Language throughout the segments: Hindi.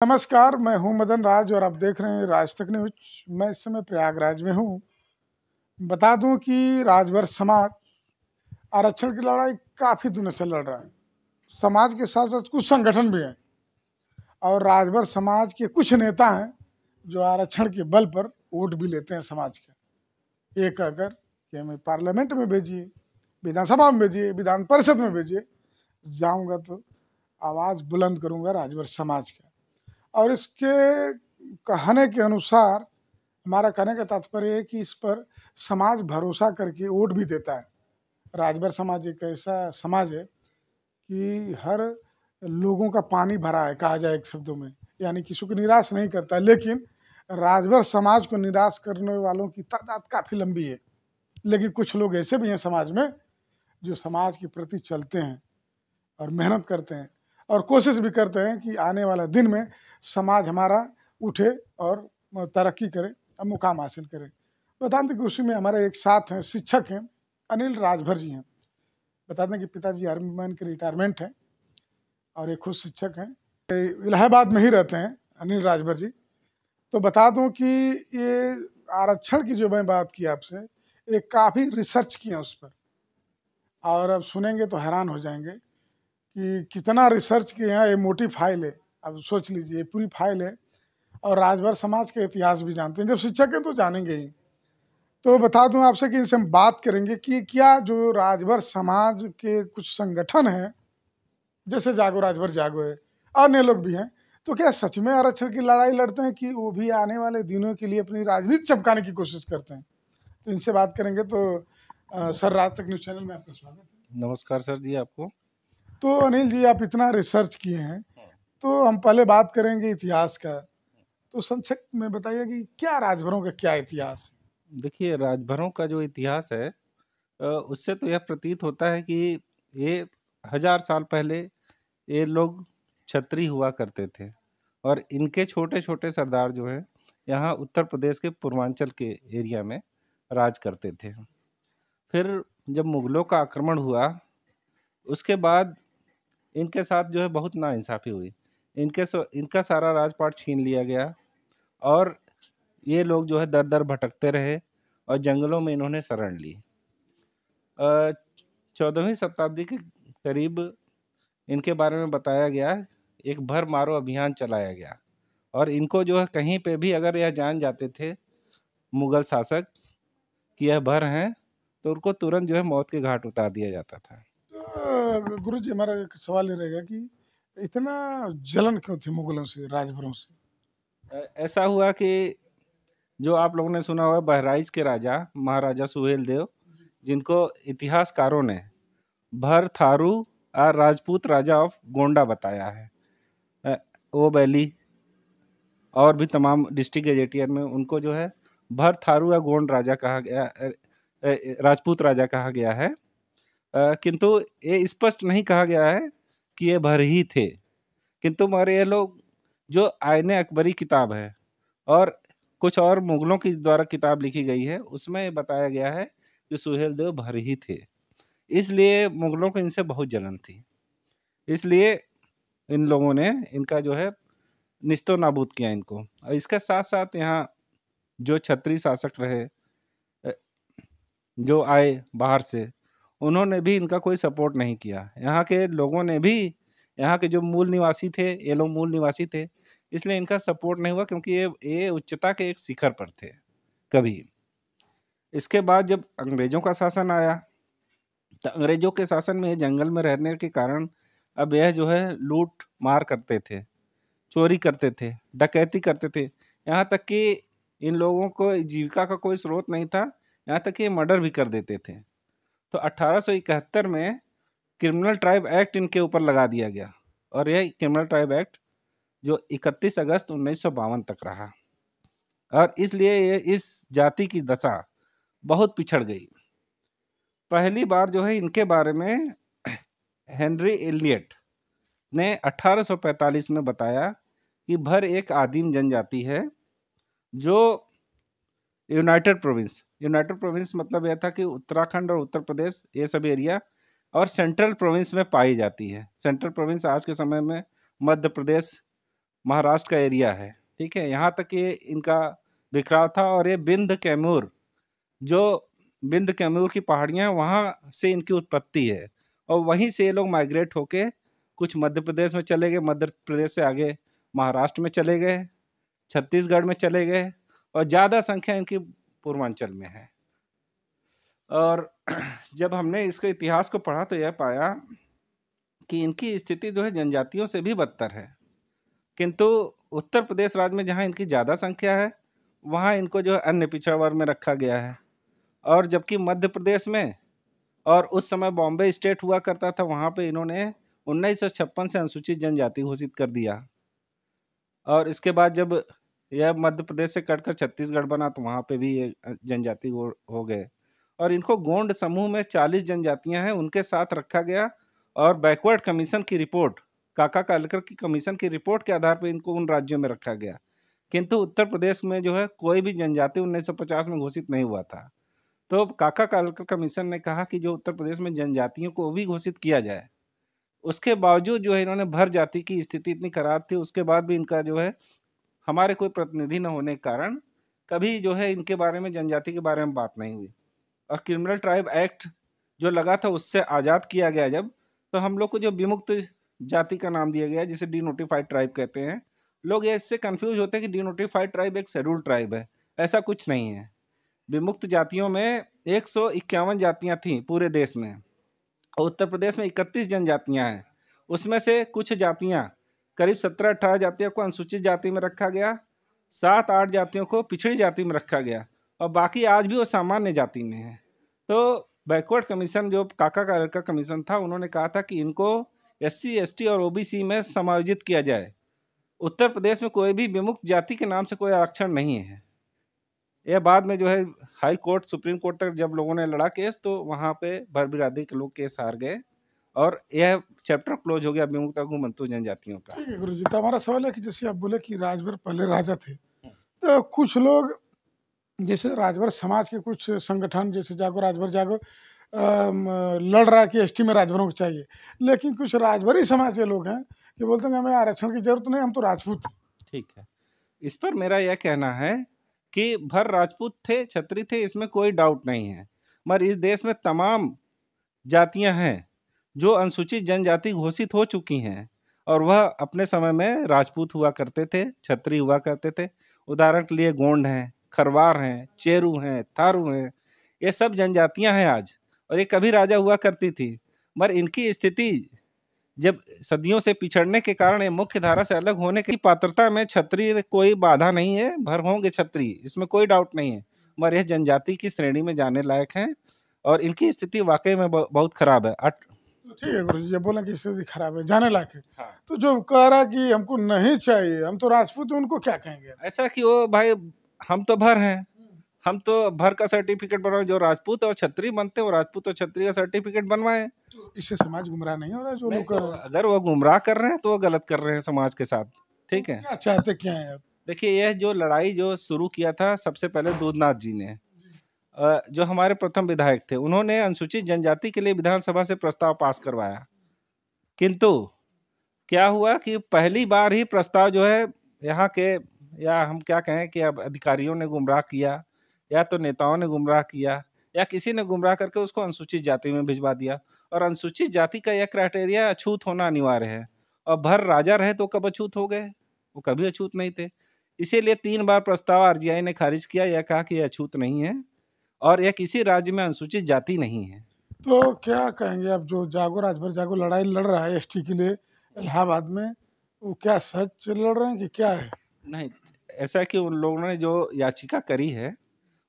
नमस्कार, मैं हूं मदन राज और आप देख रहे हैं राज तक न्यूज। मैं इस समय प्रयागराज में हूं। बता दूं कि राजभर समाज आरक्षण की लड़ाई काफ़ी दिनों से लड़ रहा है। समाज के साथ साथ कुछ संगठन भी हैं और राजभर समाज के कुछ नेता हैं जो आरक्षण के बल पर वोट भी लेते हैं समाज के, ये कहकर कि हमें पार्लियामेंट में भेजिए, विधानसभा में भेजिए, विधान परिषद में भेजिए। जाऊंगा तो आवाज़ बुलंद करूंगा राजभर समाज का। और इसके कहने के अनुसार हमारा कहने का तात्पर्य है कि इस पर समाज भरोसा करके वोट भी देता है। राजभर समाज एक ऐसा समाज है कि हर लोगों का पानी भरा है, कहा जाए एक शब्दों में, यानी किसी को निराश नहीं करता। लेकिन राजभर समाज को निराश करने वालों की तादाद काफ़ी लंबी है। लेकिन कुछ लोग ऐसे भी हैं समाज में जो समाज के प्रति चलते हैं और मेहनत करते हैं और कोशिश भी करते हैं कि आने वाला दिन में समाज हमारा उठे और तरक्की करे और मुकाम हासिल करे। बता दें कि उसी में हमारे एक साथ हैं, शिक्षक हैं, अनिल राजभर जी हैं। बता दें कि पिताजी आर्मी मैन के रिटायरमेंट हैं और एक खुद शिक्षक हैं, इलाहाबाद में ही रहते हैं अनिल राजभर जी। तो बता दूं कि ये आरक्षण की जो मैं बात की आपसे, ये काफ़ी रिसर्च किया उस पर, और अब सुनेंगे तो हैरान हो जाएंगे कि कितना रिसर्च किए हैं। ये मोटी फाइल है, अब सोच लीजिए, ये पूरी फाइल है। और राजभर समाज के इतिहास भी जानते हैं, जब शिक्षक हैं तो जानेंगे ही। तो बता दूं आपसे कि इनसे हम बात करेंगे कि क्या जो राजभर समाज के कुछ संगठन हैं, जैसे जागो राजभर जागो है, अन्य लोग भी हैं, तो क्या सच में आरक्षण की लड़ाई लड़ते हैं कि वो भी आने वाले दिनों के लिए अपनी राजनीति चमकाने की कोशिश करते हैं? तो इनसे बात करेंगे। तो सर, राज तक न्यूज़ चैनल में आपका स्वागत है। नमस्कार सर जी आपको। तो अनिल जी, आप इतना रिसर्च किए हैं, तो हम पहले बात करेंगे इतिहास का। तो संक्षिप्त में बताइए कि क्या राजभरों का क्या इतिहास? देखिए, राजभरों का जो इतिहास है उससे तो यह प्रतीत होता है कि ये 1000 साल पहले ये लोग क्षत्रिय हुआ करते थे और इनके छोटे छोटे सरदार जो हैं यहाँ उत्तर प्रदेश के पूर्वांचल के एरिया में राज करते थे। फिर जब मुगलों का आक्रमण हुआ उसके बाद इनके साथ जो है बहुत नाइंसाफ़ी हुई। इनका सारा राजपाट छीन लिया गया और ये लोग जो है दर दर भटकते रहे और जंगलों में इन्होंने शरण ली। 14वीं शताब्दी के करीब इनके बारे में बताया गया, एक भर मारो अभियान चलाया गया और इनको जो है कहीं पे भी अगर यह जान जाते थे मुगल शासक कि यह भर हैं तो उनको तुरंत जो है मौत के घाट उतार दिया जाता था। गुरु जी, हमारा एक सवाल ये रहेगा कि इतना जलन क्यों थी मुगलों से, राजभरों से? ऐसा हुआ कि जो आप लोगों ने सुना हुआ बहराइच के राजा महाराजा सुहेल देव, जिनको इतिहासकारों ने भर थारू और राजपूत राजा ऑफ गोंडा बताया है। ओ बैली और भी तमाम डिस्ट्रिक्ट गजेटियर में उनको जो है भर थारू या गोंड राजा कहा गया, राजपूत राजा कहा गया है। किंतु ये स्पष्ट नहीं कहा गया है कि ये भर ही थे। किंतु मगर ये लोग, जो आईने अकबरी किताब है और कुछ और मुगलों की द्वारा किताब लिखी गई है, उसमें बताया गया है कि सुहेल देव भर ही थे। इसलिए मुगलों को इनसे बहुत जलन थी, इसलिए इन लोगों ने इनका जो है निस्तो नाबूद किया इनको। और इसके साथ साथ यहाँ जो क्षत्रिय शासक रहे, जो आए बाहर से, उन्होंने भी इनका कोई सपोर्ट नहीं किया। यहाँ के लोगों ने भी, यहाँ के जो मूल निवासी थे, ये लोग मूल निवासी थे, इसलिए इनका सपोर्ट नहीं हुआ क्योंकि ये उच्चता के एक शिखर पर थे कभी। इसके बाद जब अंग्रेजों का शासन आया तो अंग्रेजों के शासन में जंगल में रहने के कारण अब यह जो है लूट मार करते थे, चोरी करते थे, डकैती करते थे। यहाँ तक कि इन लोगों को जीविका का कोई स्रोत नहीं था, यहाँ तक कि मर्डर भी कर देते थे। तो 1871 में क्रिमिनल ट्राइब एक्ट इनके ऊपर लगा दिया गया और यह क्रिमिनल ट्राइब एक्ट जो 31 अगस्त 1952 तक रहा और इसलिए ये इस जाति की दशा बहुत पिछड़ गई। पहली बार जो है इनके बारे में हेनरी एलियट ने 1845 में बताया कि भर एक आदिम जनजाति है जो यूनाइटेड प्रोविंस मतलब यह था कि उत्तराखंड और उत्तर प्रदेश ये सब एरिया और सेंट्रल प्रोविंस में पाई जाती है। सेंट्रल प्रोविंस आज के समय में मध्य प्रदेश, महाराष्ट्र का एरिया है, ठीक है, यहाँ तक ये इनका बिखराव था। और ये बिंद कैमूर की पहाड़ियाँ, वहाँ से इनकी उत्पत्ति है और वहीं से ये लोग माइग्रेट होके कुछ मध्य प्रदेश में चले गए, मध्य प्रदेश से आगे महाराष्ट्र में चले गए, छत्तीसगढ़ में चले गए और ज़्यादा संख्या इनकी पूर्वांचल में है। और जब हमने इसके इतिहास को पढ़ा तो यह पाया कि इनकी स्थिति जो है जनजातियों से भी बदतर है, किंतु उत्तर प्रदेश राज्य में जहाँ इनकी ज़्यादा संख्या है वहाँ इनको जो है अन्य पिछड़ा वर्ग में रखा गया है। और जबकि मध्य प्रदेश में और उस समय बॉम्बे स्टेट हुआ करता था, वहाँ पे इन्होंने 1956 से अनुसूचित जनजाति घोषित कर दिया। और इसके बाद जब यह मध्य प्रदेश से कटकर छत्तीसगढ़ बना तो वहाँ पे भी ये जनजाति हो गए। और इनको गोंड समूह में 40 जनजातियाँ हैं, उनके साथ रखा गया। और बैकवर्ड कमीशन की रिपोर्ट, काका कालेकर की कमीशन की रिपोर्ट के आधार पर इनको उन राज्यों में रखा गया। किंतु उत्तर प्रदेश में जो है कोई भी जनजाति 1950 में घोषित नहीं हुआ था। तो काका कालेकर कमीशन ने कहा कि जो उत्तर प्रदेश में जनजातियों को भी घोषित किया जाए। उसके बावजूद जो है इन्होंने भर जाति की स्थिति इतनी खराब थी, उसके बाद भी इनका जो है हमारे कोई प्रतिनिधि न होने के कारण कभी जो है इनके बारे में, जनजाति के बारे में बात नहीं हुई। और क्रिमिनल ट्राइब एक्ट जो लगा था उससे आज़ाद किया गया जब, तो हम लोग को जो विमुक्त जाति का नाम दिया गया जिसे डीनोटिफाइड ट्राइब कहते हैं। लोग ये इससे कंफ्यूज होते हैं कि डीनोटिफाइड ट्राइब एक शेड्यूल्ड ट्राइब है, ऐसा कुछ नहीं है। विमुक्त जातियों में 151 जातियां थीं पूरे देश में, और उत्तर प्रदेश में 31 जनजातियां हैं। उसमें से कुछ जातियां, करीब 17-18 जातियों को अनुसूचित जाति में रखा गया, 7-8 जातियों को पिछड़ी जाति में रखा गया, और बाकी आज भी वो सामान्य जाति में है। तो बैकवर्ड कमीशन जो काका कालेकर कमीशन था, उन्होंने कहा था कि इनको SC, ST और OBC में समायोजित किया जाए। उत्तर प्रदेश में कोई भी विमुक्त जाति के नाम से कोई आरक्षण नहीं है। यह बाद में जो है हाई कोर्ट, सुप्रीम कोर्ट तक जब लोगों ने लड़ा केस, तो वहाँ पे भर बिरादरी के लोग केस हार गए और यह चैप्टर क्लोज हो गया विमुक्त घुमंतु जनजातियों का। ठीक है गुरुजी, तो हमारा सवाल है कि जैसे आप बोले कि राजभर पहले राजा थे, तो कुछ लोग जैसे राजभर समाज के कुछ संगठन जैसे जागो राजभर जागो लड़ रहा है कि ST में राजभरों को चाहिए, लेकिन कुछ राजभरी समाज के लोग हैं कि बोलते हैं हमें आरक्षण की जरूरत नहीं, हम तो राजपूत। ठीक है, इस पर मेरा यह कहना है कि भर राजपूत थे, क्षत्रिय थे, इसमें कोई डाउट नहीं है, मगर इस देश में तमाम जातियां हैं जो अनुसूचित जनजाति घोषित हो चुकी हैं और वह अपने समय में राजपूत हुआ करते थे, क्षत्रिय हुआ करते थे। उदाहरण के लिए गोंड हैं, खरवार हैं, चेरू हैं, थारू हैं, ये सब जनजातियां हैं आज, और ये कभी राजा हुआ करती थी। मगर इनकी स्थिति जब सदियों से पिछड़ने के कारण ये मुख्य धारा से अलग होने की पात्रता में क्षत्रिय कोई बाधा नहीं है, भर होंगे क्षत्रिय, इसमें कोई डाउट नहीं है, मगर यह जनजाति की श्रेणी में जाने लायक हैं और इनकी स्थिति वाकई में बहुत खराब है। ठीक है गुरुजी, ये बोला कि स्थिति खराब है, जाने लायक है। हाँ। तो जो कह रहा कि हमको नहीं चाहिए, हम तो राजपूत हैं, उनको क्या कहेंगे? ऐसा कि वो भाई हम तो भर हैं, हम तो भर का सर्टिफिकेट बनवाए, जो राजपूत और क्षत्रिय बनते हैं वो राजपूत और क्षत्रिय का सर्टिफिकेट बनवाए। तो इससे समाज गुमराह नहीं हो रहा है जो लोग कर रहे हैं? अगर वो गुमराह कर रहे हैं तो वो गलत कर रहे हैं समाज के साथ। ठीक है, क्या चाहते क्या है आप? देखिए, यह जो लड़ाई जो शुरू किया था सबसे पहले दूधनाथ जी ने, जो हमारे प्रथम विधायक थे, उन्होंने अनुसूचित जनजाति के लिए विधानसभा से प्रस्ताव पास करवाया। किंतु क्या हुआ कि पहली बार ही प्रस्ताव जो है यहाँ के, या हम क्या कहें कि अब अधिकारियों ने गुमराह किया, या तो नेताओं ने गुमराह किया, या किसी ने गुमराह करके उसको अनुसूचित जाति में भिजवा दिया। और अनुसूचित जाति का यह क्राइटेरिया अछूत होना अनिवार्य है, और भर राजा रहे तो कब अछूत हो गए? वो कभी अछूत नहीं थे। इसीलिए 3 बार प्रस्ताव RGI ने खारिज किया, यह कहा कि यह अछूत नहीं है और यह किसी राज्य में अनुसूचित जाति नहीं है। तो क्या कहेंगे अब जो जागो राजभर जागो लड़ाई लड़ रहा है ST के लिए इलाहाबाद में, वो क्या सच लड़ रहे हैं कि क्या है? नहीं, ऐसा कि उन लोगों ने जो याचिका करी है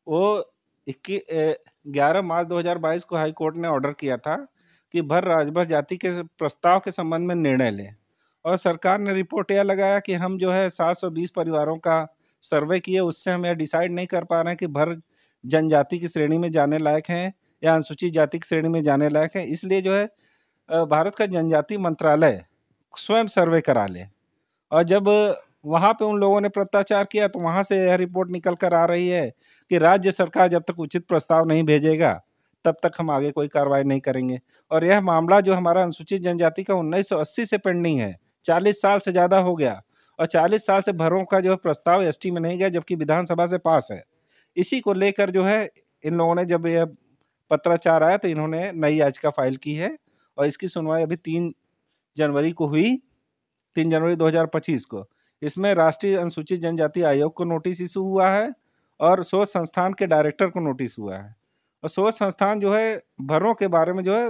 वो 11 मार्च 2022 को हाई कोर्ट ने ऑर्डर किया था कि भर राजभर जाति के प्रस्ताव के संबंध में निर्णय लें, और सरकार ने रिपोर्ट यह लगाया कि हम जो है 720 परिवारों का सर्वे किए, उससे हम यह डिसाइड नहीं कर पा रहे हैं कि भर जनजाति की श्रेणी में जाने लायक हैं या अनुसूचित जाति की श्रेणी में जाने लायक हैं। इसलिए जो है भारत का जनजाति मंत्रालय स्वयं सर्वे करा ले, और जब वहाँ पे उन लोगों ने पत्राचार किया तो वहाँ से यह रिपोर्ट निकल कर आ रही है कि राज्य सरकार जब तक उचित प्रस्ताव नहीं भेजेगा तब तक हम आगे कोई कार्रवाई नहीं करेंगे। और यह मामला जो हमारा अनुसूचित जनजाति का 1980 से पेंडिंग है, 40 साल से ज़्यादा हो गया, और 40 साल से भरों का जो प्रस्ताव एसटी में नहीं गया, जबकि विधानसभा से पास है। इसी को लेकर जो है इन लोगों ने, जब यह पत्राचार आया तो इन्होंने नई याचिका फाइल की है और इसकी सुनवाई अभी 3 जनवरी को हुई, 3 जनवरी 2025 को। इसमें राष्ट्रीय अनुसूचित जनजाति आयोग को नोटिस इशू हुआ है और शोध संस्थान के डायरेक्टर को नोटिस हुआ है। और शोध संस्थान जो है भरों के बारे में जो है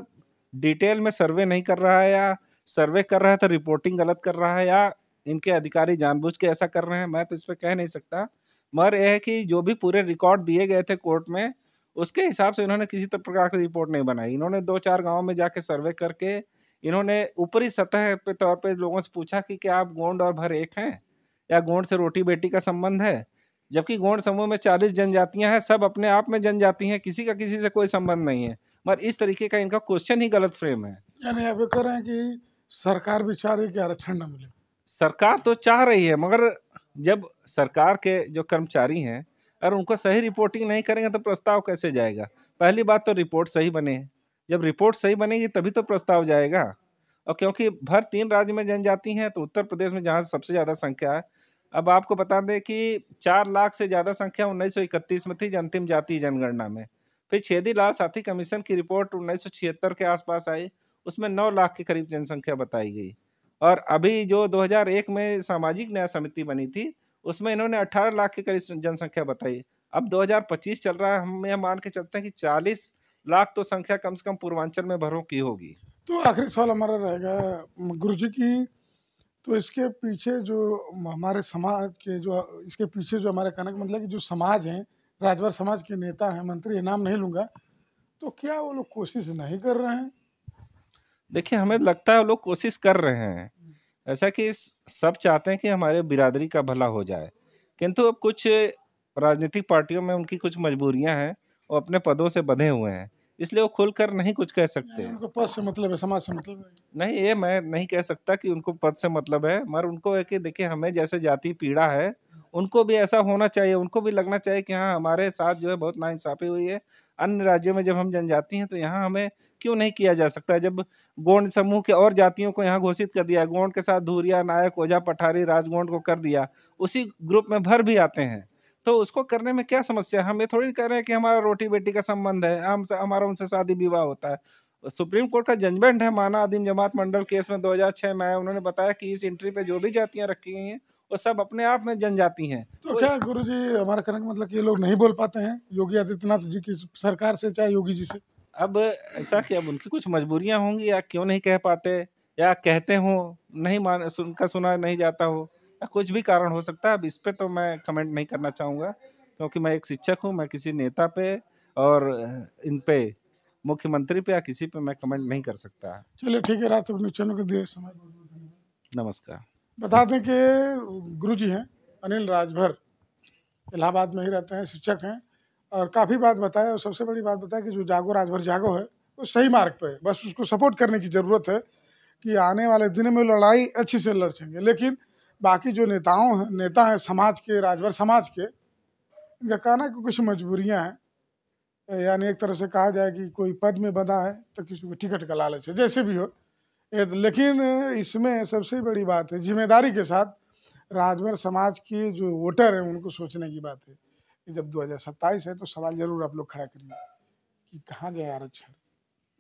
डिटेल में सर्वे नहीं कर रहा है, या सर्वे कर रहा है तो रिपोर्टिंग गलत कर रहा है, या इनके अधिकारी जानबूझ के ऐसा कर रहे हैं, मैं तो इस पर कह नहीं सकता। मगर यह है कि जो भी पूरे रिकॉर्ड दिए गए थे कोर्ट में, उसके हिसाब से इन्होंने किसी प्रकार की रिपोर्ट नहीं बनाई। इन्होंने 2-4 गाँव में जाके सर्वे करके इन्होंने ऊपरी सतह पे तौर पे लोगों से पूछा कि क्या आप गोंड और भर एक हैं, या गोंड से रोटी बेटी का संबंध है, जबकि गोंड समूह में 40 जनजातियां हैं, सब अपने आप में जनजाति हैं, किसी का किसी से कोई संबंध नहीं है। मगर इस तरीके का इनका क्वेश्चन ही गलत फ्रेम है। यानी आप ये कह रहे हैं कि सरकार भी चाह रही है कि आरक्षण न मिले। सरकार तो चाह रही है, मगर जब सरकार के जो कर्मचारी हैं अगर उनको सही रिपोर्टिंग नहीं करेंगे तो प्रस्ताव कैसे जाएगा? पहली बात तो रिपोर्ट सही बने, जब रिपोर्ट सही बनेगी तभी तो प्रस्ताव जाएगा। और क्योंकि भर 3 राज्य में जनजाति हैं, तो उत्तर प्रदेश में जहाँ सबसे ज़्यादा संख्या है। अब आपको बता दें कि 4 लाख से ज़्यादा संख्या 1931 में थी अंतिम जातीय जनगणना में। फिर छेदीलाल साथी कमीशन की रिपोर्ट 1976 के आसपास आई, उसमें 9 लाख के करीब जनसंख्या बताई गई। और अभी जो 2001 में सामाजिक न्याय समिति बनी थी, उसमें इन्होंने 18 लाख के करीब जनसंख्या बताई। अब 2025 चल रहा है, हम यह मान के चलते हैं कि 40 लाख तो संख्या कम से कम पूर्वांचल में भरों की होगी। तो आखिरी सवाल हमारा रहेगा गुरुजी की, तो इसके पीछे जो हमारे समाज के जो इसके पीछे जो हमारे कहने का मतलब कि जो समाज हैं, राजभर समाज के नेता हैं, मंत्री, ये नाम नहीं लूँगा, तो क्या वो लोग कोशिश नहीं कर रहे हैं? देखिए, हमें लगता है वो लोग कोशिश कर रहे हैं। ऐसा कि सब चाहते हैं कि हमारे बिरादरी का भला हो जाए, किंतु अब कुछ राजनीतिक पार्टियों में उनकी कुछ मजबूरियां हैं, वो अपने पदों से बंधे हुए हैं, इसलिए वो खुलकर नहीं कुछ कह सकते। उनको पद से मतलब है, समाज से मतलब है? नहीं, ये मैं नहीं कह सकता कि उनको पद से मतलब है, मगर उनको है कि देखिए हमें जैसे जाति पीड़ा है, उनको भी ऐसा होना चाहिए, उनको भी लगना चाहिए कि हाँ, हमारे साथ जो है बहुत नाइंसाफ़ी हुई है। अन्य राज्यों में जब हम जनजाति हैं तो यहाँ हमें क्यों नहीं किया जा सकता? जब गोंड समूह के और जातियों को यहाँ घोषित कर दिया, गोंड के साथ धूरिया, नायक, ओझा, पठारी, राजगोंड को कर दिया, उसी ग्रुप में भर भी आते हैं, तो उसको करने में क्या समस्या है? हम ये थोड़ी कह रहे हैं कि हमारा रोटी-बेटी का संबंध है, हमारा उनसे शादी-विवाह होता है। सुप्रीम कोर्ट का जजमेंट है, माना आदिम जमात मंडल केस में 2006 में आया, उन्होंने बताया कि इस एंट्री पे जो भी जातियां रखी गई हैं वो सब अपने आप में जनजाति हैं। तो क्या गुरुजी हमारा कहने का मतलब कि ये लोग नहीं बोल पाते हैं योगी आदित्यनाथ जी की सरकार से, चाहे योगी जी से? अब ऐसा कि अब उनकी कुछ मजबूरियां होंगी, या क्यों नहीं कह पाते, या कहते हो नहीं उनका सुना नहीं जाता हो, या कुछ भी कारण हो सकता है। अब इस पे तो मैं कमेंट नहीं करना चाहूँगा, क्योंकि मैं एक शिक्षक हूँ, मैं किसी नेता पे और इन पे मुख्यमंत्री पे या किसी पे मैं कमेंट नहीं कर सकता। चलिए ठीक है, रात तक न्यूज चैनल को दिए समय बहुत बहुत धन्यवाद। नमस्कार। बता दें कि गुरुजी हैं अनिल राजभर, इलाहाबाद में ही रहते हैं, शिक्षक हैं, और काफ़ी बात बताया, और सबसे बड़ी बात बताया कि जो जागो राजभर जागो है वो सही मार्ग पे है, बस उसको सपोर्ट करने की ज़रूरत है कि आने वाले दिन में लड़ाई अच्छी से लड़ सकेंगे। लेकिन बाकी जो नेता हैं समाज के, राजभर समाज के, इनका कहना कि कुछ मजबूरियाँ हैं, यानी एक तरह से कहा जाए कि कोई पद में बंधा है तो किसी को टिकट का लालच है, जैसे भी हो। लेकिन इसमें सबसे बड़ी बात है जिम्मेदारी के साथ राजभर समाज के जो वोटर हैं उनको सोचने की बात है कि जब 2027 है तो सवाल जरूर आप लोग खड़ा करिए कि कहाँ गया आरक्षण।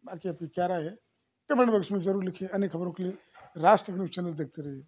बाकी आपकी क्या राय है कमेंट बॉक्स में जरूर लिखिए। अन्य खबरों के लिए राज तक न्यूज़ चैनल देखते रहिए।